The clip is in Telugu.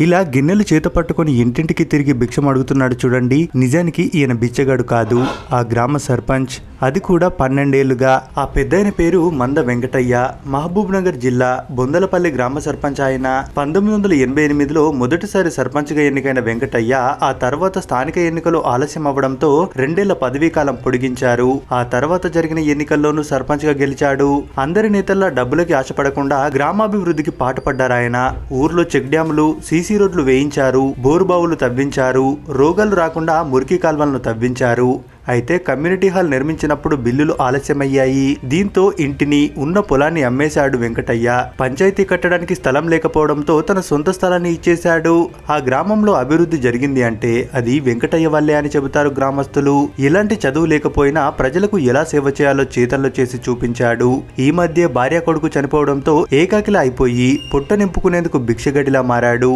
ఇలా గిన్నెలు చేత పట్టుకుని ఇంటింటికి తిరిగి భిక్షం అడుగుతున్నాడు చూడండి. నిజానికి ఈయన బిచ్చగాడు కాదు, ఆ గ్రామ సర్పంచ్. అది కూడా 12 ఏళ్లుగా. ఆ పెద్దాయన పేరు మంద వెంకటయ్య. మహబూబ్ నగర్ జిల్లా బొందలపల్లి గ్రామ సర్పంచ్ ఆయన. 1988లో మొదటిసారి సర్పంచ్ గా ఎన్నికైన వెంకటయ్య ఆ తర్వాత స్థానిక ఎన్నికలు ఆలస్యం అవ్వడంతో 2 ఏళ్ల పదవీ కాలం పొడిగించారు. ఆ తర్వాత జరిగిన ఎన్నికల్లోనూ సర్పంచ్ గా గెలిచాడు. అందరి నేతల్లా డబ్బులకి ఆశపడకుండా గ్రామాభివృద్ధికి పాటుపడ్డారాయన. ఊర్లో చెక్ డ్యాములు, సీసీ రోడ్లు వేయించారు, బోరుబావులు తవ్వించారు, రోగాలు రాకుండా మురికి కాల్వలను తవ్వించారు. అయితే కమ్యూనిటీ హాల్ నిర్మించినప్పుడు బిల్లులు ఆలస్యమయ్యాయి. దీంతో ఇంటిని, ఉన్న పొలాన్ని అమ్మేశాడు వెంకటయ్య. పంచాయతీ కట్టడానికి స్థలం లేకపోవడంతో తన సొంత స్థలాన్ని ఇచ్చేశాడు. ఆ గ్రామంలో అభివృద్ధి జరిగింది అంటే అది వెంకటయ్య వల్లే అని చెబుతారు గ్రామస్తులు. ఇలాంటి చదువు లేకపోయినా ప్రజలకు ఎలా సేవ చేయాలో చేతల్లో చేసి చూపించాడు. ఈ మధ్య భార్య కొడుకు చనిపోవడంతో ఏకాకిలా అయిపోయి పొట్ట నింపుకునేందుకు భిక్షగడిలా మారాడు.